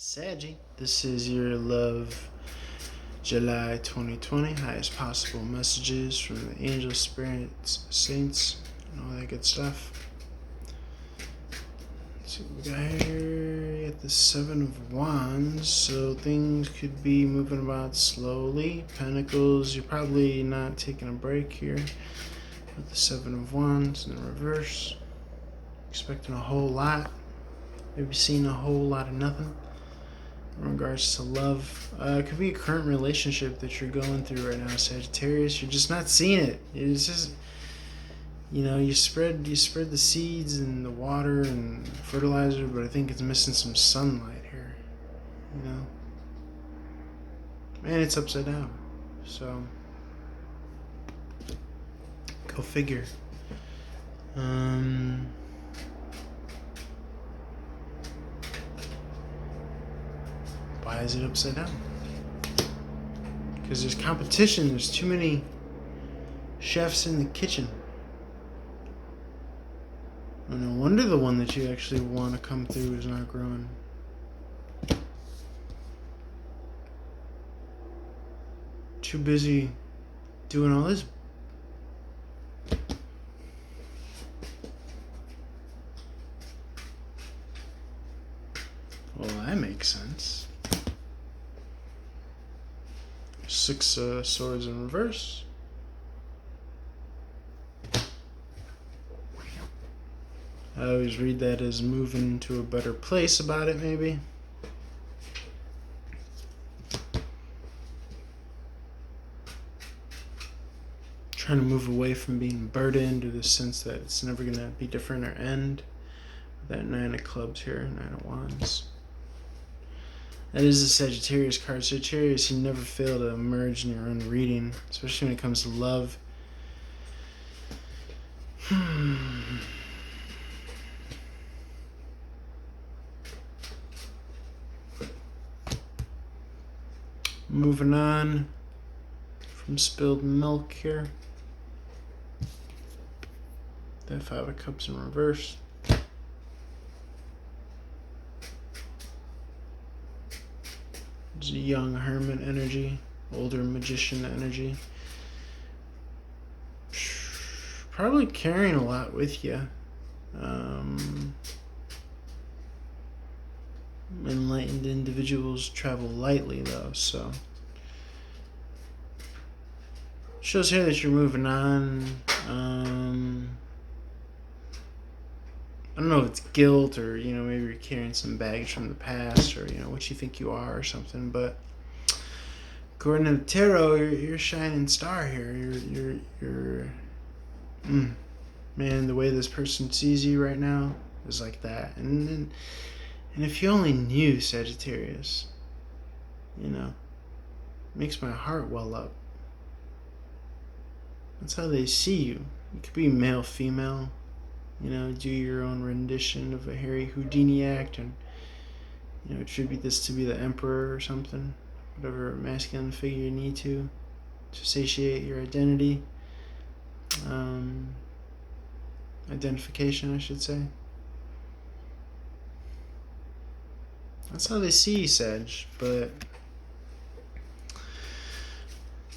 Saggy, this is your love July 2020. Highest possible messages from the angels, spirits, saints, and all that good stuff. Let's see what we got here. You got the Seven of Wands, so things could be moving about slowly. Pentacles, you're probably not taking a break here. With the Seven of Wands in reverse. Expecting a whole lot. Maybe seeing a whole lot of nothing. In regards to love, it could be a current relationship that you're going through right now, Sagittarius. You're just not seeing it. It's just, you spread the seeds and the water and fertilizer, but I think it's missing some sunlight here. And it's upside down. So go figure. Why is it upside down? Because there's competition. There's too many chefs in the kitchen. And no wonder the one that you actually want to come through is not growing. Too busy doing all this. Well, that makes sense. Six swords in reverse. I always read that as moving to a better place about it, maybe. Trying to move away from being burdened to the sense that it's never going to be different or end. That Nine of Clubs here, Nine of Wands. That is a Sagittarius card. Sagittarius, you never fail to emerge in your own reading, especially when it comes to love. Moving on from spilled milk here. That Five of Cups in reverse. It's a young hermit energy, older magician energy. Probably carrying a lot with you. Enlightened individuals travel lightly though, so. Shows here that you're moving on. I don't know if it's guilt or, maybe you're carrying some baggage from the past or, what you think you are or something. But according to the tarot, you're a shining star here. Man, the way this person sees you right now is like that. And if you only knew, Sagittarius, it makes my heart well up. That's how they see you. It could be male, female. Do your own rendition of a Harry Houdini act and, attribute this to be the emperor or something. Whatever masculine figure you need to satiate your identity. Identification, I should say. That's how they see you, Sag. But,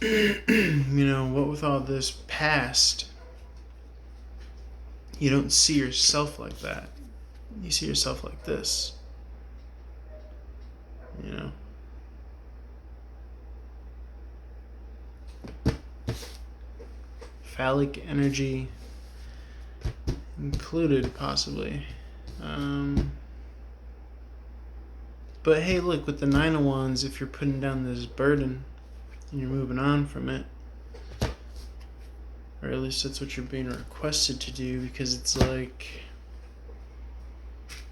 what with all this past, you don't see yourself like that. You see yourself like this. Phallic energy included, possibly. But hey, look, with the Nine of Wands, if you're putting down this burden and you're moving on from it, or at least that's what you're being requested to do, because it's like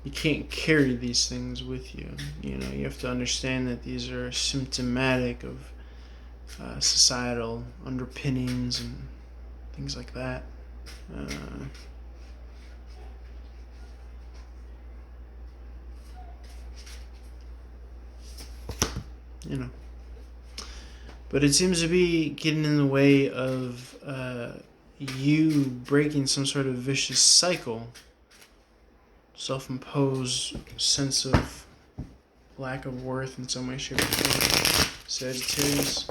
you can't carry these things with you. You have to understand that these are symptomatic of societal underpinnings and things like that. But it seems to be getting in the way of you breaking some sort of vicious cycle, self-imposed sense of lack of worth in some way, shape, or form. Sagittarius,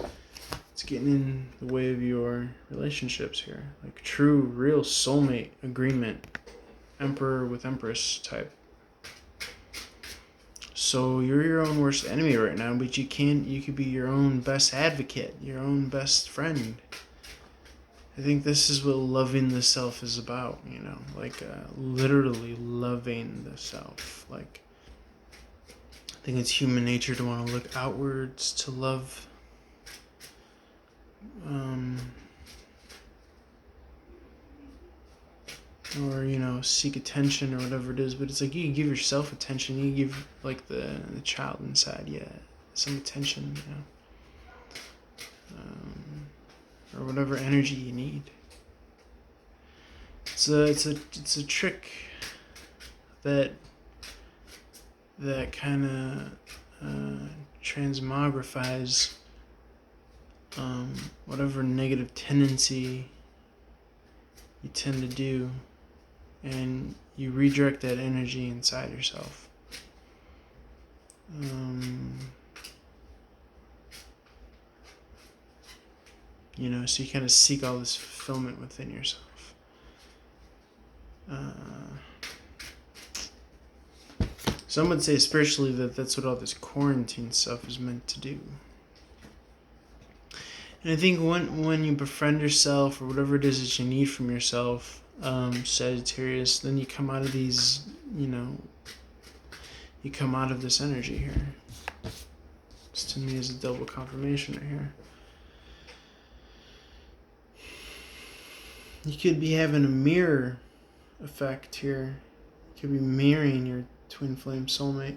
it's getting in the way of your relationships here. Like true, real soulmate agreement. Emperor with Empress type. So you're your own worst enemy right now, but you could be your own best advocate, your own best friend. I think this is what loving the self is about, you know, like literally loving the self. Like, I think it's human nature to want to look outwards, to love, or, you know, seek attention or whatever it is. But it's like you give yourself attention, you give like the child inside, some attention, you know. Or whatever energy you need. It's a trick that kind of transmogrifies whatever negative tendency you tend to do, and you redirect that energy inside yourself. You know, so you kind of seek all this fulfillment within yourself. Some would say spiritually that that's what all this quarantine stuff is meant to do. And I think when you befriend yourself or whatever it is that you need from yourself, Sagittarius, then you come out of these, you know, you come out of this energy here. This to me is a double confirmation right here. You could be having a mirror effect here. You could be mirroring your twin flame soulmate.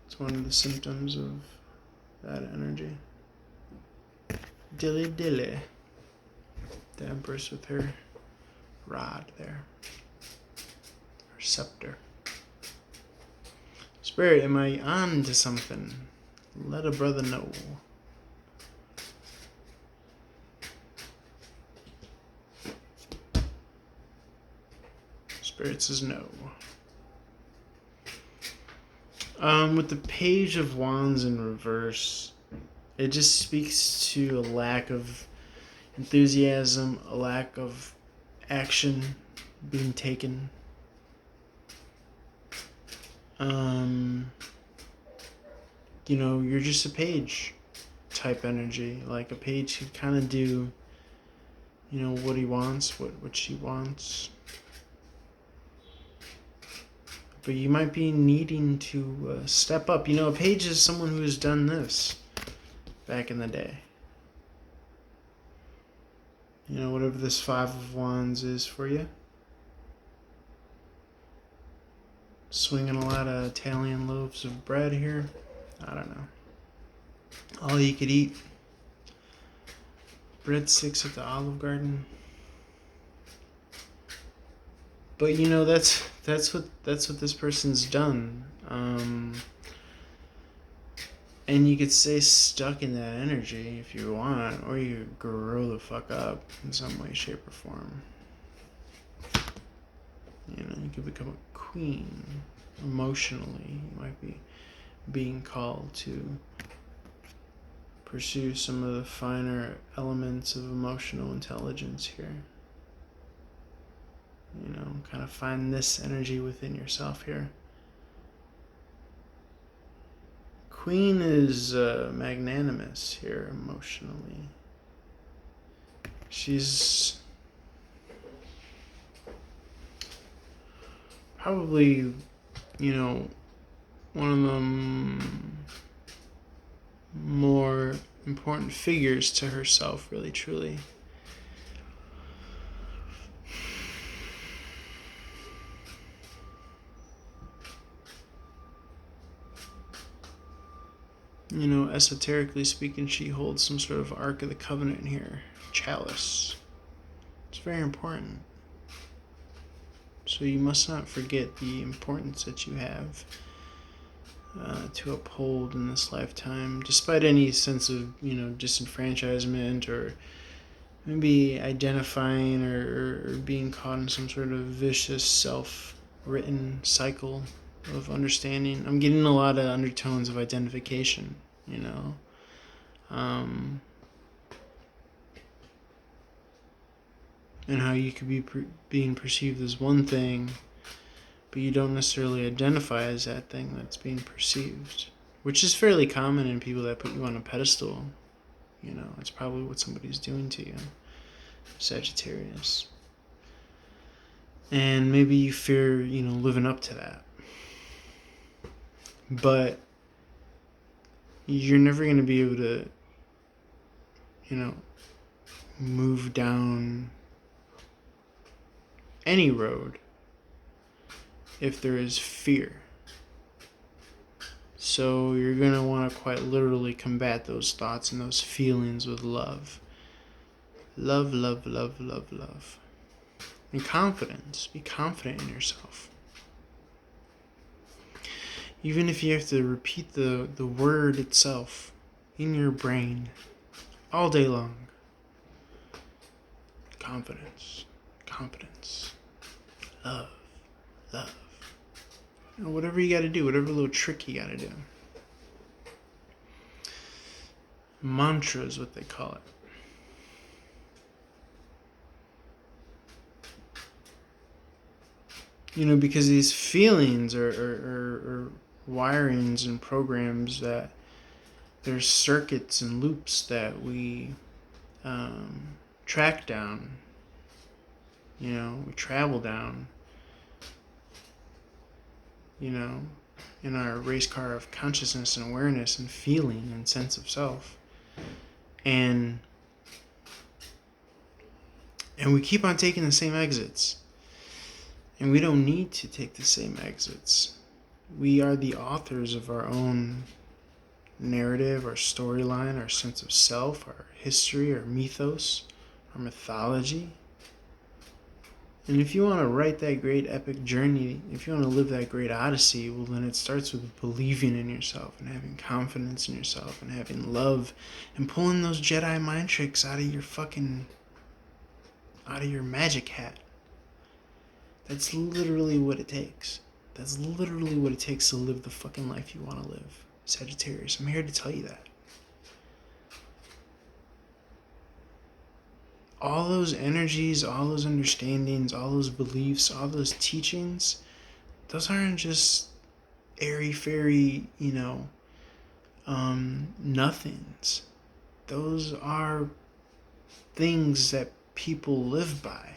It's one of the symptoms of that energy. Dilly dilly. The Empress with her rod there. Her scepter. Spirit, am I on to something? Let a brother know. Spirit says no. With the Page of Wands in reverse, it just speaks to a lack of enthusiasm, a lack of action being taken. You know, you're just a page type energy. Like a page could kind of do, you know, what he wants, what she wants. But you might be needing to step up. You know, a page is someone who has done this back in the day. You know, whatever this Five of Wands is for you. Swinging a lot of Italian loaves of bread here. I don't know. All you could eat. Breadsticks at the Olive Garden. But you know, that's what this person's done. And you could stay stuck in that energy if you want, or you could grow the fuck up in some way, shape, or form. You know, you could become a queen emotionally. You might be being called to pursue some of the finer elements of emotional intelligence here. You know, kind of find this energy within yourself here. Queen is magnanimous here emotionally. She's probably, you know, one of the more important figures to herself, really, truly. You know, esoterically speaking, she holds some sort of Ark of the Covenant here. Chalice. It's very important. So you must not forget the importance that you have to uphold in this lifetime, despite any sense of, you know, disenfranchisement or maybe identifying or being caught in some sort of vicious self-written cycle of understanding. I'm getting a lot of undertones of identification, you know. And how you could be being perceived as one thing, but you don't necessarily identify as that thing that's being perceived, which is fairly common in people that put you on a pedestal. You know, it's probably what somebody's doing to you, Sagittarius. And maybe you fear, you know, living up to that. But you're never going to be able to, you know, move down any road if there is fear. So you're going to want to quite literally combat those thoughts and those feelings with love. Love, love, love, love, love. And confidence. Be confident in yourself. Even if you have to repeat the word itself in your brain all day long. Confidence. Confidence. Love. Love. You know, whatever you got to do, whatever little trick you got to do. Mantra is what they call it. You know, because these feelings are wirings and programs that there's circuits and loops that we track down. You know, we travel down. You know, in our race car of consciousness and awareness and feeling and sense of self. And we keep on taking the same exits. And we don't need to take the same exits. We are the authors of our own narrative, our storyline, our sense of self, our history, our mythos, our mythology. And if you want to write that great epic journey, if you want to live that great odyssey, well, then it starts with believing in yourself and having confidence in yourself and having love and pulling those Jedi mind tricks out of your magic hat. That's literally what it takes. That's literally what it takes to live the fucking life you want to live, Sagittarius. I'm here to tell you that. All those energies, all those understandings, all those beliefs, all those teachings, those aren't just airy-fairy, you know, nothings. Those are things that people live by.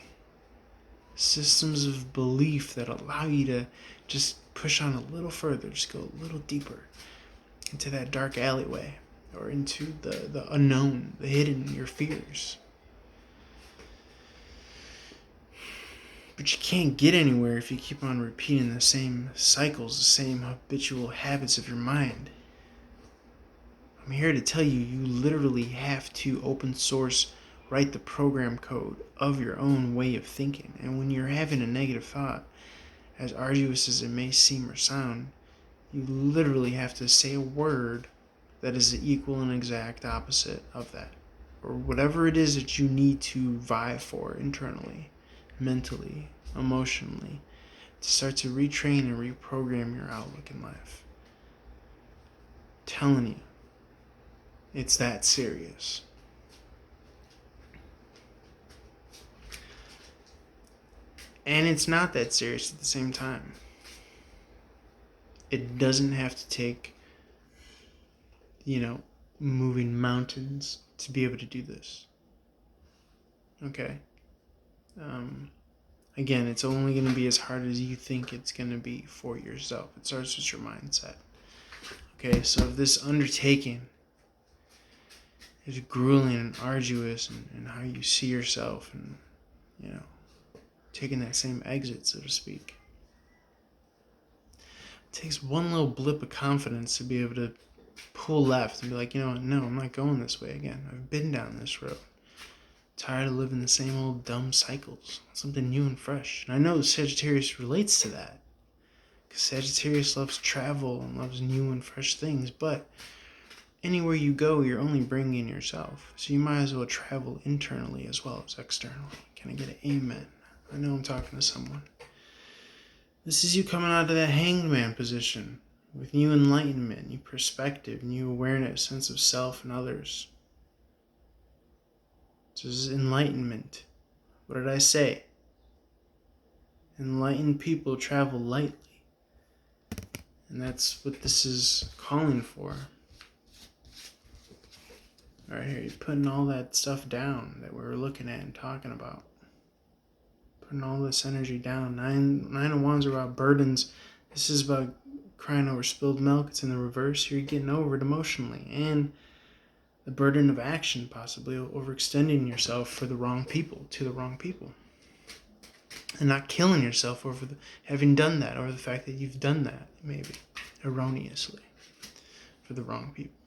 Systems of belief that allow you to just push on a little further, just go a little deeper into that dark alleyway or into the unknown, the hidden, your fears. But you can't get anywhere if you keep on repeating the same cycles, the same habitual habits of your mind. I'm here to tell you, you literally have to open source, write the program code of your own way of thinking. And when you're having a negative thought, as arduous as it may seem or sound, you literally have to say a word that is the equal and exact opposite of that. Or whatever it is that you need to vie for internally, mentally, emotionally, to start to retrain and reprogram your outlook in life. I'm telling you, it's that serious. And it's not that serious at the same time. It doesn't have to take, you know, moving mountains to be able to do this. Okay? Again, it's only going to be as hard as you think it's going to be for yourself. It starts with your mindset. Okay, so if this undertaking is grueling and arduous and how you see yourself and, you know, taking that same exit, so to speak. It takes one little blip of confidence to be able to pull left and be like, you know what, no, I'm not going this way again. I've been down this road. Tired of living the same old dumb cycles. Something new and fresh. And I know Sagittarius relates to that. Because Sagittarius loves travel and loves new and fresh things. But anywhere you go, you're only bringing yourself. So you might as well travel internally as well as externally. Can I get an amen? I know I'm talking to someone. This is you coming out of that hanged man position with new enlightenment, new perspective, new awareness, sense of self and others. This is enlightenment. What did I say? Enlightened people travel lightly. And that's what this is calling for. Right here, you're putting all that stuff down that we were looking at and talking about. Putting all this energy down. Nine of Wands are about burdens. This is about crying over spilled milk. It's in the reverse. You're getting over it emotionally. And the burden of action, possibly overextending yourself for the wrong people, to the wrong people. And not killing yourself over having done that, or the fact that you've done that, maybe, erroneously, for the wrong people.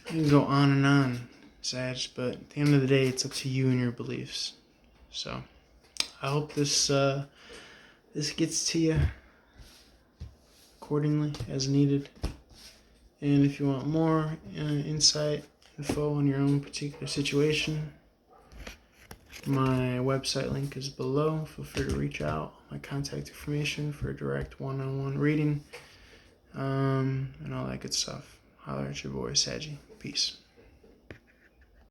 You can go on, Sag, but at the end of the day, it's up to you and your beliefs. So, I hope this gets to you accordingly, as needed. And if you want more insight, info on your own particular situation, my website link is below. Feel free to reach out. My contact information for a direct one-on-one reading, and all that good stuff. Holler at your boy, Saggy. Peace.